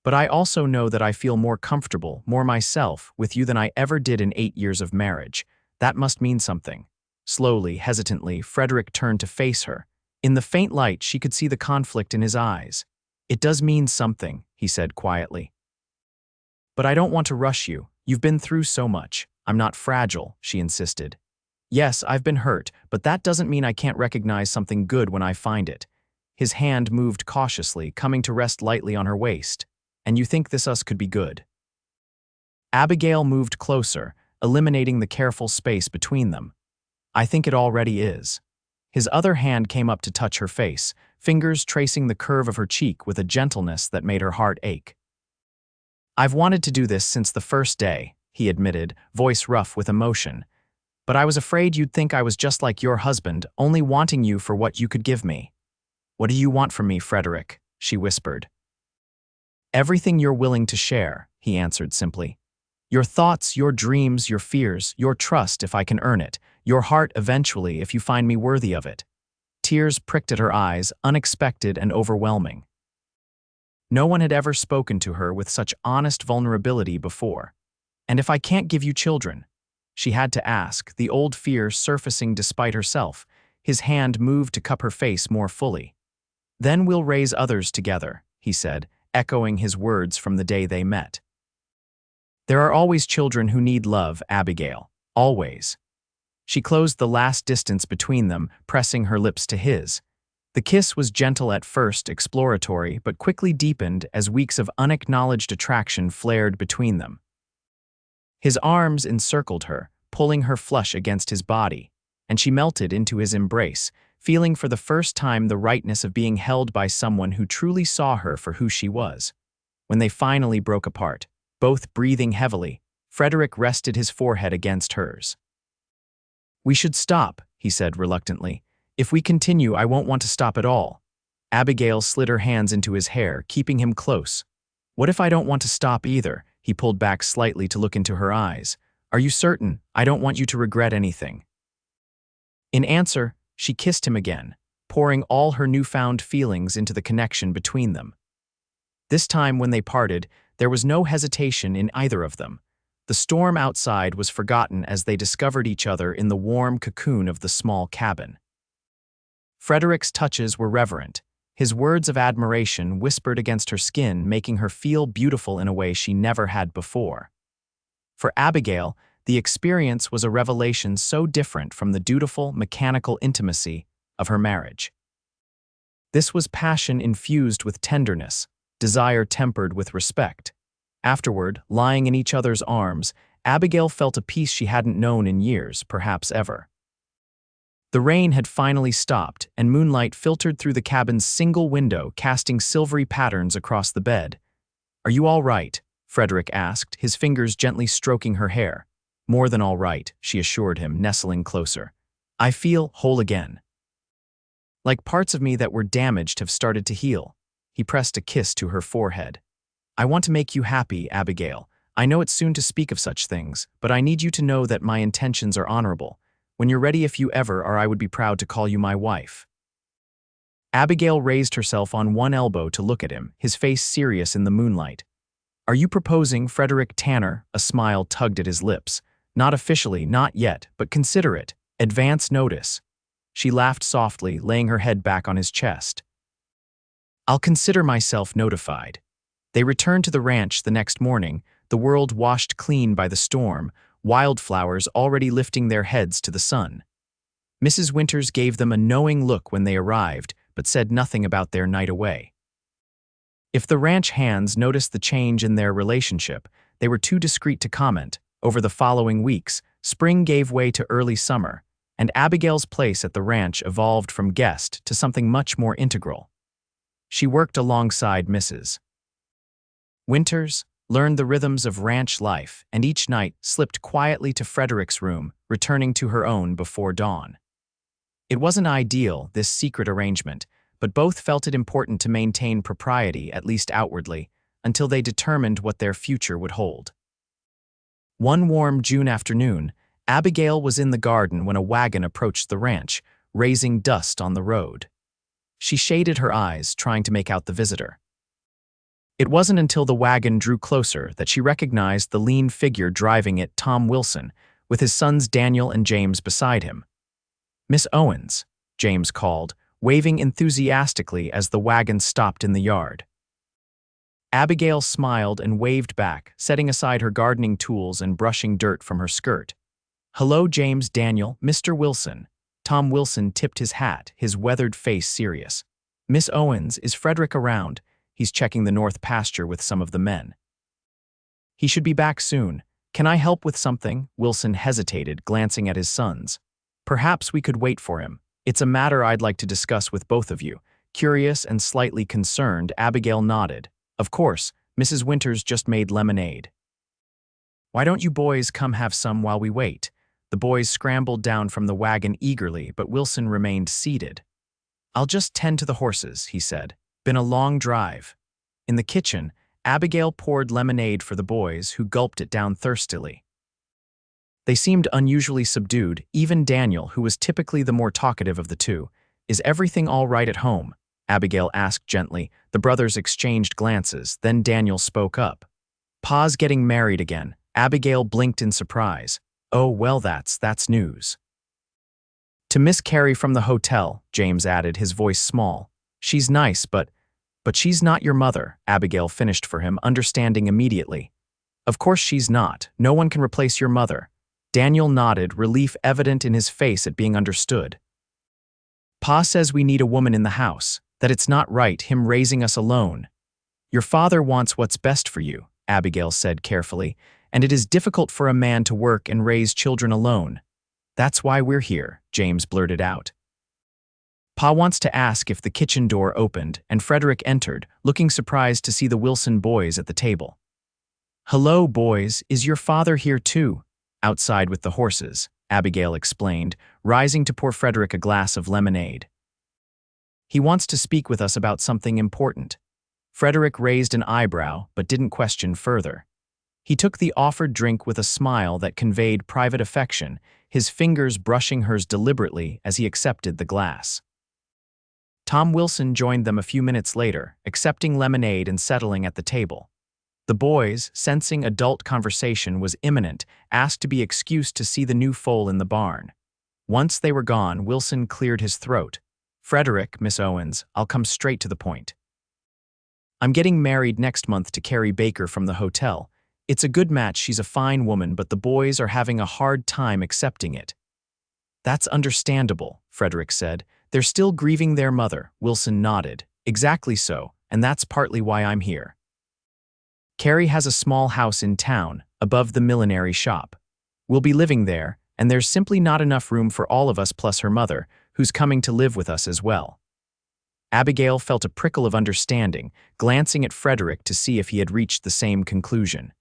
But I also know that I feel more comfortable, more myself, with you than I ever did in 8 years of marriage. That must mean something." Slowly, hesitantly, Frederick turned to face her. In the faint light, she could see the conflict in his eyes. "It does mean something," he said quietly. "But I don't want to rush you. You've been through so much. I'm not fragile," she insisted. "Yes, I've been hurt, but that doesn't mean I can't recognize something good when I find it." His hand moved cautiously, coming to rest lightly on her waist. "And you think this us could be good?" Abigail moved closer, eliminating the careful space between them. "I think it already is." His other hand came up to touch her face, fingers tracing the curve of her cheek with a gentleness that made her heart ache. "I've wanted to do this since the first day," he admitted, voice rough with emotion. "But I was afraid you'd think I was just like your husband, only wanting you for what you could give me." "What do you want from me, Frederick?" she whispered. "Everything you're willing to share," he answered simply. "Your thoughts, your dreams, your fears, your trust if I can earn it, your heart eventually if you find me worthy of it." Tears pricked at her eyes, unexpected and overwhelming. No one had ever spoken to her with such honest vulnerability before. "And if I can't give you children?" She had to ask, the old fear surfacing despite herself. His hand moved to cup her face more fully. "Then we'll raise others together," he said, echoing his words from the day they met. "There are always children who need love, Abigail. Always." She closed the last distance between them, pressing her lips to his. The kiss was gentle at first, exploratory, but quickly deepened as weeks of unacknowledged attraction flared between them. His arms encircled her, pulling her flush against his body, and she melted into his embrace, feeling for the first time the rightness of being held by someone who truly saw her for who she was. When they finally broke apart, both breathing heavily, Frederick rested his forehead against hers. "We should stop," he said reluctantly. "If we continue, I won't want to stop at all." Abigail slid her hands into his hair, keeping him close. "What if I don't want to stop either?" He pulled back slightly to look into her eyes. "Are you certain? I don't want you to regret anything." In answer, she kissed him again, pouring all her newfound feelings into the connection between them. This time when they parted, there was no hesitation in either of them. The storm outside was forgotten as they discovered each other in the warm cocoon of the small cabin. Frederick's touches were reverent, his words of admiration whispered against her skin, making her feel beautiful in a way she never had before. For Abigail, the experience was a revelation so different from the dutiful, mechanical intimacy of her marriage. This was passion infused with tenderness, desire tempered with respect. Afterward, lying in each other's arms, Abigail felt a peace she hadn't known in years, perhaps ever. The rain had finally stopped, and moonlight filtered through the cabin's single window, casting silvery patterns across the bed. "Are you all right?" Frederick asked, his fingers gently stroking her hair. "More than all right," she assured him, nestling closer. "I feel whole again. Like parts of me that were damaged have started to heal." He pressed a kiss to her forehead. "I want to make you happy, Abigail. I know it's soon to speak of such things, but I need you to know that my intentions are honorable. When you're ready, if you ever are, I would be proud to call you my wife." Abigail raised herself on one elbow to look at him, his face serious in the moonlight. "Are you proposing, Frederick Tanner?" A smile tugged at his lips. "Not officially, not yet, but consider it. Advance notice." She laughed softly, laying her head back on his chest. "I'll consider myself notified." They returned to the ranch the next morning, the world washed clean by the storm, wildflowers already lifting their heads to the sun. Mrs. Winters gave them a knowing look when they arrived, but said nothing about their night away. If the ranch hands noticed the change in their relationship, they were too discreet to comment. Over the following weeks, spring gave way to early summer, and Abigail's place at the ranch evolved from guest to something much more integral. She worked alongside Mrs. Winters, learned the rhythms of ranch life, and each night slipped quietly to Frederick's room, returning to her own before dawn. It wasn't ideal, this secret arrangement, but both felt it important to maintain propriety, at least outwardly, until they determined what their future would hold. One warm June afternoon, Abigail was in the garden when a wagon approached the ranch, raising dust on the road. She shaded her eyes, trying to make out the visitor. It wasn't until the wagon drew closer that she recognized the lean figure driving it, Tom Wilson, with his sons Daniel and James beside him. "Miss Owens," James called, waving enthusiastically as the wagon stopped in the yard. Abigail smiled and waved back, setting aside her gardening tools and brushing dirt from her skirt. "Hello, James, Daniel, Mr. Wilson." Tom Wilson tipped his hat, his weathered face serious. "Miss Owens, is Frederick around? He's checking the north pasture with some of the men." "He should be back soon. Can I help with something?" Wilson hesitated, glancing at his sons. "Perhaps we could wait for him. It's a matter I'd like to discuss with both of you." Curious and slightly concerned, Abigail nodded. "Of course, Mrs. Winters just made lemonade." "Why don't you boys come have some while we wait?" The boys scrambled down from the wagon eagerly, but Wilson remained seated. "I'll just tend to the horses," he said. "Been a long drive." In the kitchen, Abigail poured lemonade for the boys, who gulped it down thirstily. They seemed unusually subdued, even Daniel, who was typically the more talkative of the two. "Is everything all right at home?" Abigail asked gently. The brothers exchanged glances, then Daniel spoke up. "Pa's getting married again." Abigail blinked in surprise. "Oh, well, that's news." "To Miss Carey from the hotel," James added, his voice small. "She's nice, but she's not your mother," Abigail finished for him, understanding immediately. "Of course she's not. No one can replace your mother." Daniel nodded, relief evident in his face at being understood. "Pa says we need a woman in the house, that it's not right, him raising us alone." "Your father wants what's best for you," Abigail said carefully, "and it is difficult for a man to work and raise children alone. That's why we're here," James blurted out. Pa wants to ask if the kitchen door opened, and Frederick entered, looking surprised to see the Wilson boys at the table. "Hello, boys, is your father here too?" "Outside with the horses," Abigail explained, rising to pour Frederick a glass of lemonade. "He wants to speak with us about something important." Frederick raised an eyebrow, but didn't question further. He took the offered drink with a smile that conveyed private affection, his fingers brushing hers deliberately as he accepted the glass. Tom Wilson joined them a few minutes later, accepting lemonade and settling at the table. The boys, sensing adult conversation was imminent, asked to be excused to see the new foal in the barn. Once they were gone, Wilson cleared his throat. "Frederick, Miss Owens, I'll come straight to the point. I'm getting married next month to Carrie Baker from the hotel. It's a good match, she's a fine woman, but the boys are having a hard time accepting it." "That's understandable," Frederick said. "They're still grieving their mother." Wilson nodded. "Exactly so, and that's partly why I'm here. Carrie has a small house in town, above the millinery shop. We'll be living there, and there's simply not enough room for all of us plus her mother, who's coming to live with us as well." Abigail felt a prickle of understanding, glancing at Frederick to see if he had reached the same conclusion.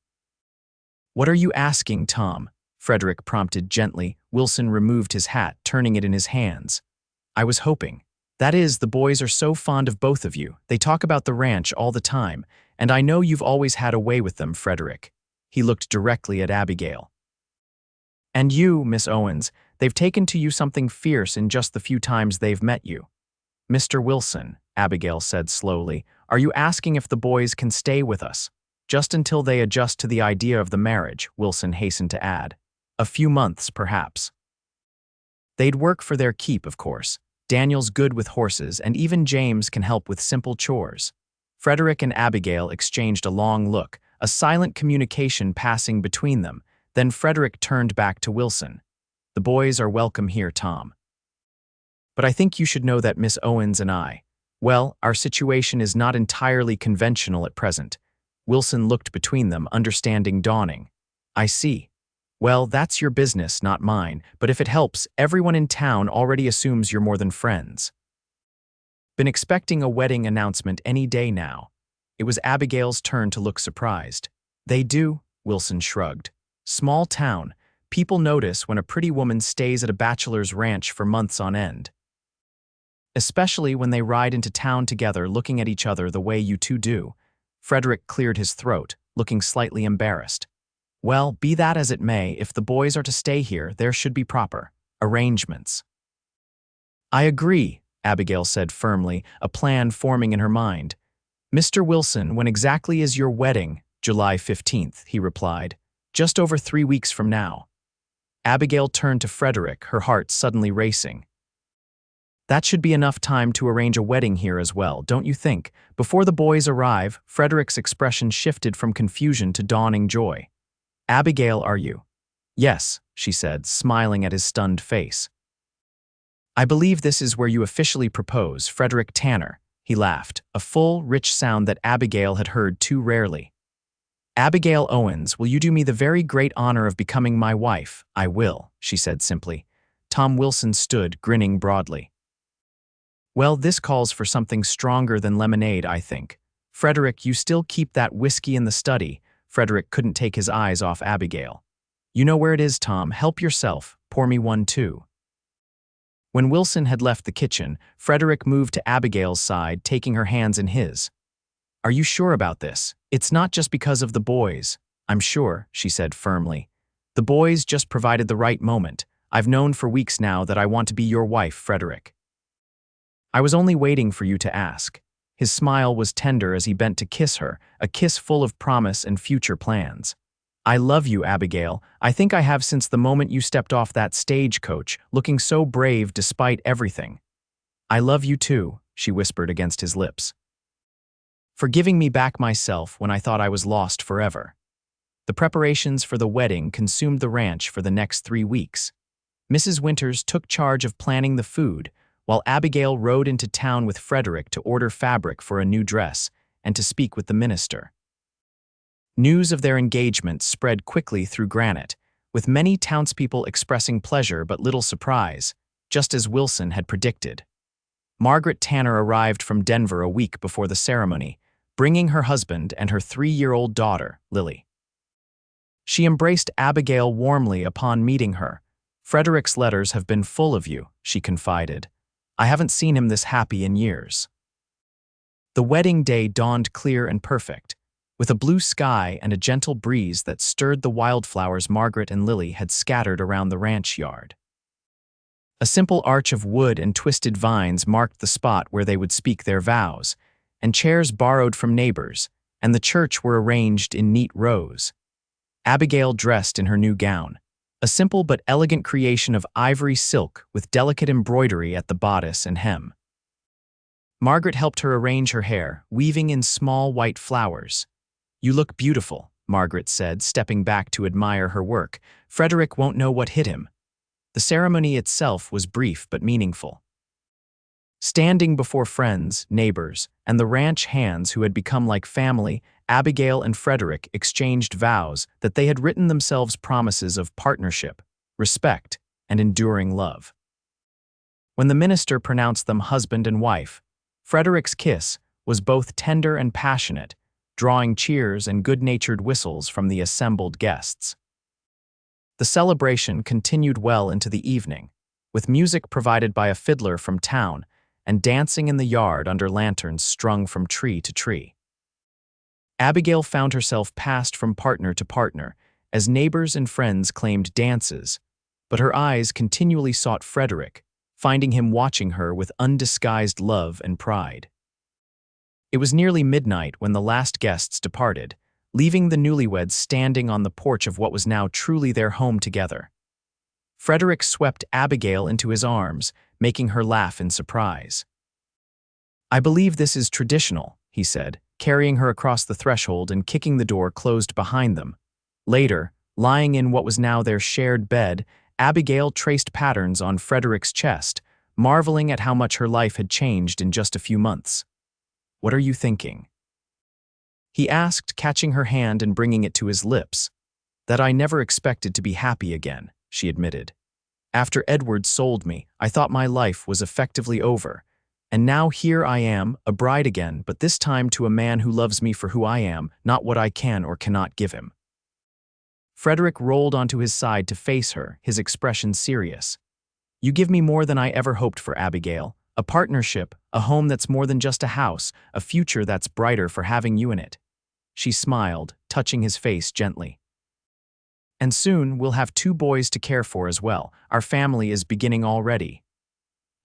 "What are you asking, Tom?" Frederick prompted gently. Wilson removed his hat, turning it in his hands. "I was hoping. That is, the boys are so fond of both of you. They talk about the ranch all the time, and I know you've always had a way with them, Frederick." He looked directly at Abigail. "And you, Miss Owens, they've taken to you something fierce in just the few times they've met you." "Mr. Wilson," Abigail said slowly, "are you asking if the boys can stay with us? Just until they adjust to the idea of the marriage," Wilson hastened to add. "A few months, perhaps." "They'd work for their keep, of course. Daniel's good with horses, and even James can help with simple chores." Frederick and Abigail exchanged a long look, a silent communication passing between them. Then Frederick turned back to Wilson. "The boys are welcome here, Tom. But I think you should know that Miss Owens and well, our situation is not entirely conventional at present." Wilson looked between them, understanding dawning. "I see. Well, that's your business, not mine, but if it helps, everyone in town already assumes you're more than friends." "Been expecting a wedding announcement any day now." It was Abigail's turn to look surprised. "They do?" Wilson shrugged. "Small town. People notice when a pretty woman stays at a bachelor's ranch for months on end. Especially when they ride into town together looking at each other the way you two do." Frederick cleared his throat, looking slightly embarrassed. "Well, be that as it may, if the boys are to stay here, there should be proper arrangements." "I agree," Abigail said firmly, a plan forming in her mind. "Mr. Wilson, when exactly is your wedding?" "July 15th, he replied. "Just over 3 weeks from now." Abigail turned to Frederick, her heart suddenly racing. "That should be enough time to arrange a wedding here as well, don't you think?" Before the boys arrive, Frederick's expression shifted from confusion to dawning joy. "Abigail, are you?" "Yes," she said, smiling at his stunned face. "I believe this is where you officially propose, Frederick Tanner." He laughed, a full, rich sound that Abigail had heard too rarely. "Abigail Owens, will you do me the very great honor of becoming my wife?" "I will," she said simply. Tom Wilson stood, grinning broadly. "Well, this calls for something stronger than lemonade, I think. Frederick, you still keep that whiskey in the study." Frederick couldn't take his eyes off Abigail. "You know where it is, Tom. Help yourself. Pour me one, too." When Wilson had left the kitchen, Frederick moved to Abigail's side, taking her hands in his. "Are you sure about this? It's not just because of the boys." "I'm sure," she said firmly. "The boys just provided the right moment. I've known for weeks now that I want to be your wife, Frederick. I was only waiting for you to ask." His smile was tender as he bent to kiss her, a kiss full of promise and future plans. "I love you, Abigail. I think I have since the moment you stepped off that stagecoach, looking so brave despite everything." "I love you too," she whispered against his lips. "For giving me back myself when I thought I was lost forever." The preparations for the wedding consumed the ranch for the next 3 weeks. Mrs. Winters took charge of planning the food, while Abigail rode into town with Frederick to order fabric for a new dress and to speak with the minister. News of their engagement spread quickly through Granite, with many townspeople expressing pleasure but little surprise, just as Wilson had predicted. Margaret Tanner arrived from Denver a week before the ceremony, bringing her husband and her 3-year-old daughter, Lily. She embraced Abigail warmly upon meeting her. "Frederick's letters have been full of you," she confided. "I haven't seen him this happy in years." The wedding day dawned clear and perfect, with a blue sky and a gentle breeze that stirred the wildflowers Margaret and Lily had scattered around the ranch yard. A simple arch of wood and twisted vines marked the spot where they would speak their vows, and chairs borrowed from neighbors, and the church were arranged in neat rows. Abigail dressed in her new gown, a simple but elegant creation of ivory silk with delicate embroidery at the bodice and hem. Margaret helped her arrange her hair, weaving in small white flowers. "You look beautiful," Margaret said, stepping back to admire her work. "Frederick won't know what hit him." The ceremony itself was brief but meaningful. Standing before friends, neighbors, and the ranch hands who had become like family, Abigail and Frederick exchanged vows that they had written themselves promises of partnership, respect, and enduring love. When the minister pronounced them husband and wife, Frederick's kiss was both tender and passionate, drawing cheers and good-natured whistles from the assembled guests. The celebration continued well into the evening, with music provided by a fiddler from town and dancing in the yard under lanterns strung from tree to tree. Abigail found herself passed from partner to partner as neighbors and friends claimed dances, but her eyes continually sought Frederick, finding him watching her with undisguised love and pride. It was nearly midnight when the last guests departed, leaving the newlyweds standing on the porch of what was now truly their home together. Frederick swept Abigail into his arms, making her laugh in surprise. "I believe this is traditional," he said, carrying her across the threshold and kicking the door closed behind them. Later, lying in what was now their shared bed, Abigail traced patterns on Frederick's chest, marveling at how much her life had changed in just a few months. "What are you thinking?" he asked, catching her hand and bringing it to his lips. "That I never expected to be happy again," she admitted. "After Edward sold me, I thought my life was effectively over. And now here I am, a bride again, but this time to a man who loves me for who I am, not what I can or cannot give him." Frederick rolled onto his side to face her, his expression serious. "You give me more than I ever hoped for, Abigail. A partnership, a home that's more than just a house, a future that's brighter for having you in it." She smiled, touching his face gently. "And soon we'll have 2 boys to care for as well. Our family is beginning already."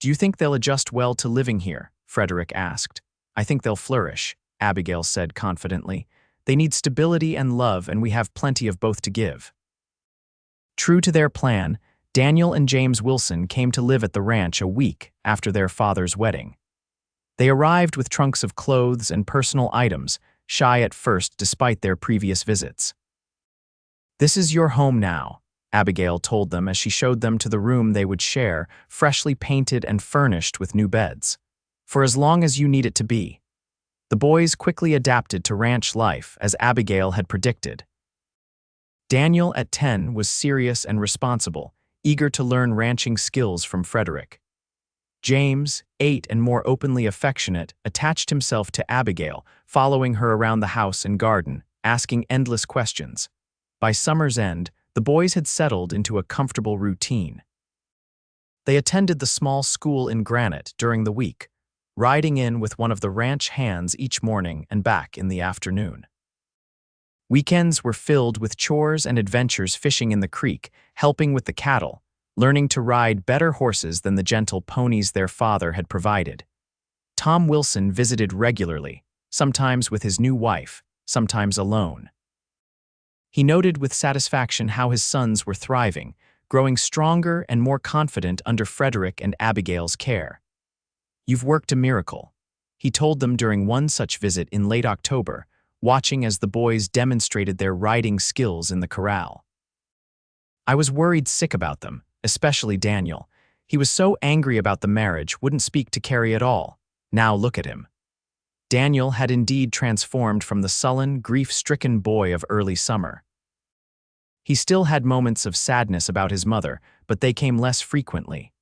"Do you think they'll adjust well to living here?" Frederick asked. "I think they'll flourish," Abigail said confidently. "They need stability and love, and we have plenty of both to give." True to their plan, Daniel and James Wilson came to live at the ranch a week after their father's wedding. They arrived with trunks of clothes and personal items, shy at first despite their previous visits. "This is your home now," Abigail told them as she showed them to the room they would share, freshly painted and furnished with new beds. "For as long as you need it to be." The boys quickly adapted to ranch life, as Abigail had predicted. Daniel, at 10, was serious and responsible, eager to learn ranching skills from Frederick. James, 8 and more openly affectionate, attached himself to Abigail, following her around the house and garden, asking endless questions. By summer's end, the boys had settled into a comfortable routine. They attended the small school in Granite during the week, riding in with one of the ranch hands each morning and back in the afternoon. Weekends were filled with chores and adventures, fishing in the creek, helping with the cattle, learning to ride better horses than the gentle ponies their father had provided. Tom Wilson visited regularly, sometimes with his new wife, sometimes alone. He noted with satisfaction how his sons were thriving, growing stronger and more confident under Frederick and Abigail's care. "You've worked a miracle," he told them during one such visit in late October, watching as the boys demonstrated their riding skills in the corral. "I was worried sick about them, especially Daniel. He was so angry about the marriage, wouldn't speak to Carrie at all. Now look at him." Daniel had indeed transformed from the sullen, grief-stricken boy of early summer. He still had moments of sadness about his mother, but they came less frequently.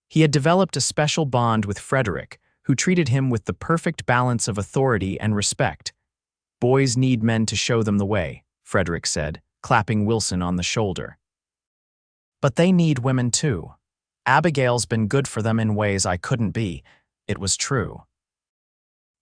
He had developed a special bond with Frederick, who treated him with the perfect balance of authority and respect. "Boys need men to show them the way," Frederick said, clapping Wilson on the shoulder. "But they need women too. Abigail's been good for them in ways I couldn't be." It was true.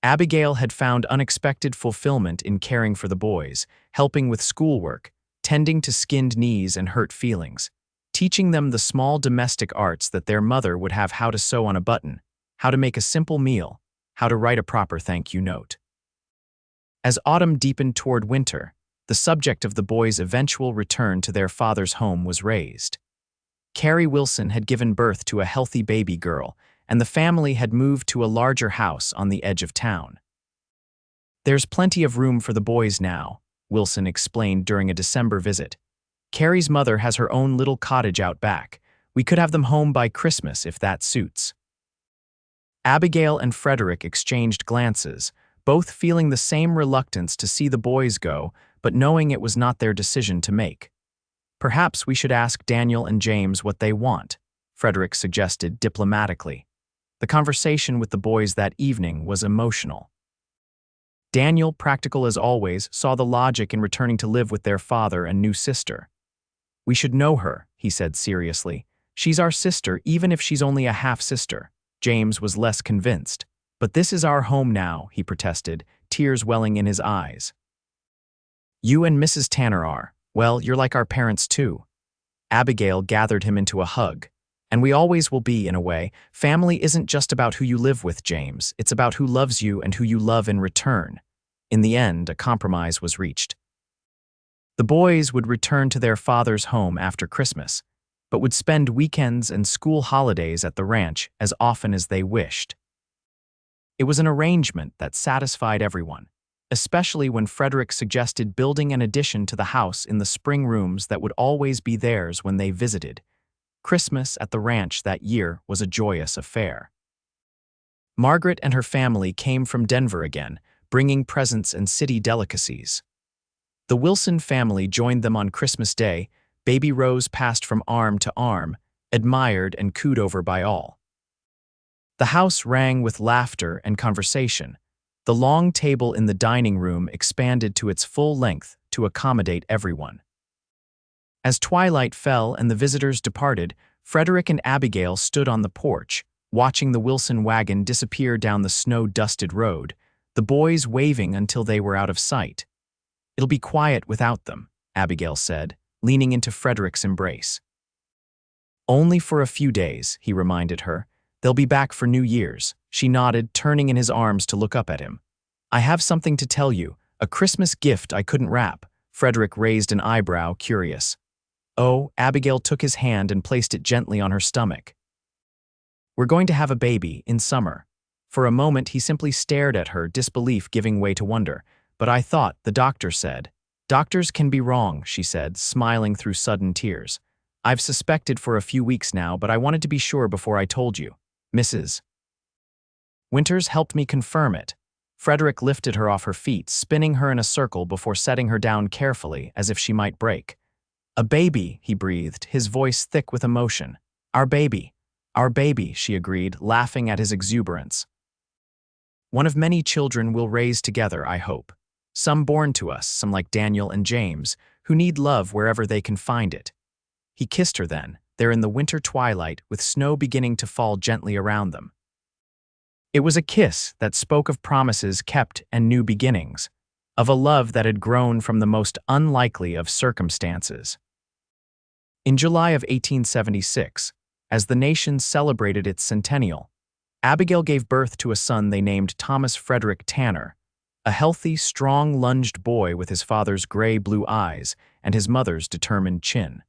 Abigail had found unexpected fulfillment in caring for the boys, helping with schoolwork, tending to skinned knees and hurt feelings, teaching them the small domestic arts that their mother would have: how to sew on a button, how to make a simple meal, how to write a proper thank you note. As autumn deepened toward winter, the subject of the boys' eventual return to their father's home was raised. Carrie Wilson had given birth to a healthy baby girl, and the family had moved to a larger house on the edge of town. "There's plenty of room for the boys now," Wilson explained during a December visit. "Carrie's mother has her own little cottage out back. We could have them home by Christmas if that suits." Abigail and Frederick exchanged glances, both feeling the same reluctance to see the boys go, but knowing it was not their decision to make. "Perhaps we should ask Daniel and James what they want," Frederick suggested diplomatically. The conversation with the boys that evening was emotional. Daniel, practical as always, saw the logic in returning to live with their father and new sister. "We should know her," he said seriously. "She's our sister, even if she's only a half-sister." James was less convinced. "But this is our home now," he protested, tears welling in his eyes. "You and Mrs. Tanner are. Well, you're like our parents too." Abigail gathered him into a hug. "And we always will be, in a way. Family isn't just about who you live with, James. It's about who loves you and who you love in return." In the end, a compromise was reached. The boys would return to their father's home after Christmas, but would spend weekends and school holidays at the ranch as often as they wished. It was an arrangement that satisfied everyone, especially when Frederick suggested building an addition to the house in the spring rooms that would always be theirs when they visited. Christmas at the ranch that year was a joyous affair. Margaret and her family came from Denver again, bringing presents and city delicacies. The Wilson family joined them on Christmas Day. Baby Rose passed from arm to arm, admired and cooed over by all. The house rang with laughter and conversation. The long table in the dining room expanded to its full length to accommodate everyone. As twilight fell and the visitors departed, Frederick and Abigail stood on the porch, watching the Wilson wagon disappear down the snow-dusted road, the boys waving until they were out of sight. "It'll be quiet without them," Abigail said, leaning into Frederick's embrace. "Only for a few days," he reminded her. "They'll be back for New Year's." She nodded, turning in his arms to look up at him. "I have something to tell you, a Christmas gift I couldn't wrap." Frederick raised an eyebrow, curious. "Oh," Abigail took his hand and placed it gently on her stomach. "We're going to have a baby in summer." For a moment he simply stared at her, disbelief giving way to wonder. "But I thought," the doctor said. "Doctors can be wrong," she said, smiling through sudden tears. "I've suspected for a few weeks now, but I wanted to be sure before I told you. Mrs. Winters helped me confirm it." Frederick lifted her off her feet, spinning her in a circle before setting her down carefully, as if she might break. "A baby," he breathed, his voice thick with emotion. Our baby," she agreed, laughing at his exuberance. "One of many children we'll raise together, I hope. Some born to us, some like Daniel and James, who need love wherever they can find it." He kissed her then, there in the winter twilight, with snow beginning to fall gently around them. It was a kiss that spoke of promises kept and new beginnings, of a love that had grown from the most unlikely of circumstances. In July of 1876, as the nation celebrated its centennial, Abigail gave birth to a son they named Thomas Frederick Tanner, a healthy, strong, lunged boy with his father's gray-blue eyes and his mother's determined chin.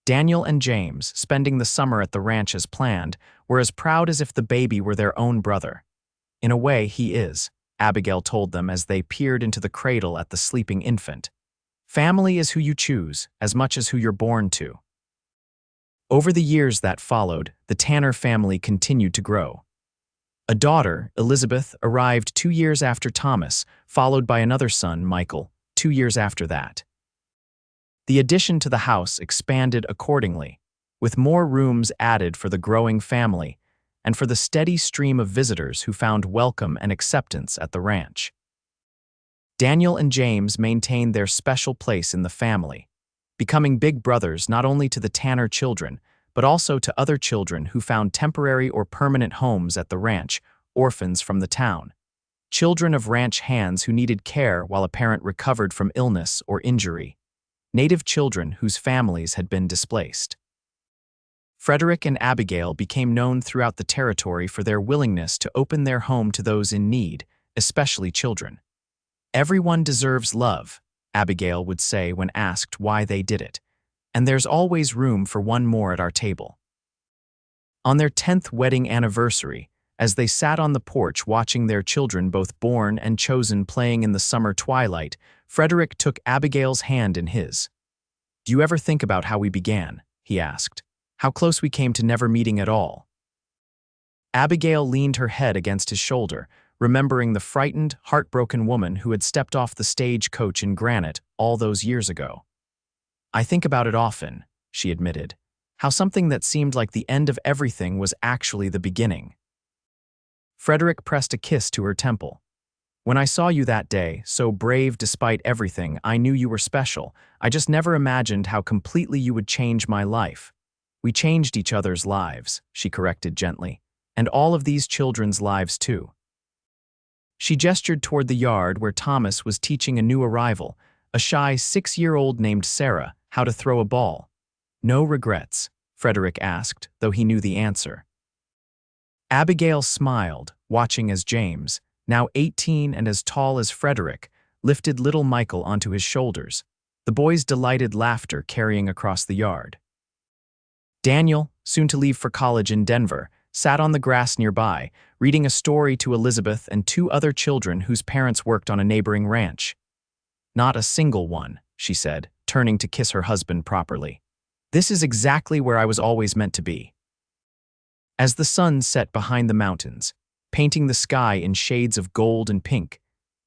Daniel and James, spending the summer at the ranch as planned, were as proud as if the baby were their own brother. "In a way, he is," Abigail told them as they peered into the cradle at the sleeping infant. "Family is who you choose, as much as who you're born to." Over the years that followed, the Tanner family continued to grow. A daughter, Elizabeth, arrived 2 years after Thomas, followed by another son, Michael, 2 years after that. The addition to the house expanded accordingly. with more rooms added for the growing family and for the steady stream of visitors who found welcome and acceptance at the ranch. Daniel and James maintained their special place in the family, becoming big brothers not only to the Tanner children, but also to other children who found temporary or permanent homes at the ranch, orphans from the town, children of ranch hands who needed care while a parent recovered from illness or injury, native children whose families had been displaced. Frederick and Abigail became known throughout the territory for their willingness to open their home to those in need, especially children. "Everyone deserves love," Abigail would say when asked why they did it, "and there's always room for one more at our table." On their 10th wedding anniversary, as they sat on the porch watching their children both born and chosen playing in the summer twilight, Frederick took Abigail's hand in his. "Do you ever think about how we began?" he asked. "How close we came to never meeting at all?" Abigail leaned her head against his shoulder, remembering the frightened, heartbroken woman who had stepped off the stagecoach in Granite all those years ago. "I think about it often," she admitted, "how something that seemed like the end of everything was actually the beginning." Frederick pressed a kiss to her temple. "When I saw you that day, so brave despite everything, I knew you were special. I just never imagined how completely you would change my life." "We changed each other's lives," she corrected gently, "and all of these children's lives too." She gestured toward the yard where Thomas was teaching a new arrival, a shy 6-year-old named Sarah, how to throw a ball. "No regrets?" Frederick asked, though he knew the answer. Abigail smiled, watching as James, now 18 and as tall as Frederick, lifted little Michael onto his shoulders, the boy's delighted laughter carrying across the yard. Daniel, soon to leave for college in Denver, sat on the grass nearby, reading a story to Elizabeth and 2 other children whose parents worked on a neighboring ranch. "Not a single one," she said, turning to kiss her husband properly. "This is exactly where I was always meant to be." As the sun set behind the mountains, painting the sky in shades of gold and pink,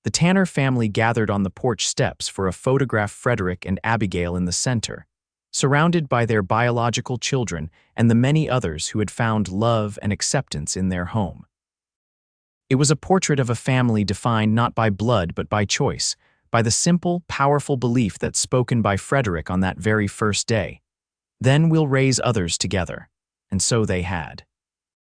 the Tanner family gathered on the porch steps for a photograph Frederick and Abigail in the center, surrounded by their biological children and the many others who had found love and acceptance in their home. It was a portrait of a family defined not by blood but by choice, by the simple, powerful belief that's spoken by Frederick on that very first day. "Then we'll raise others together." And so they had.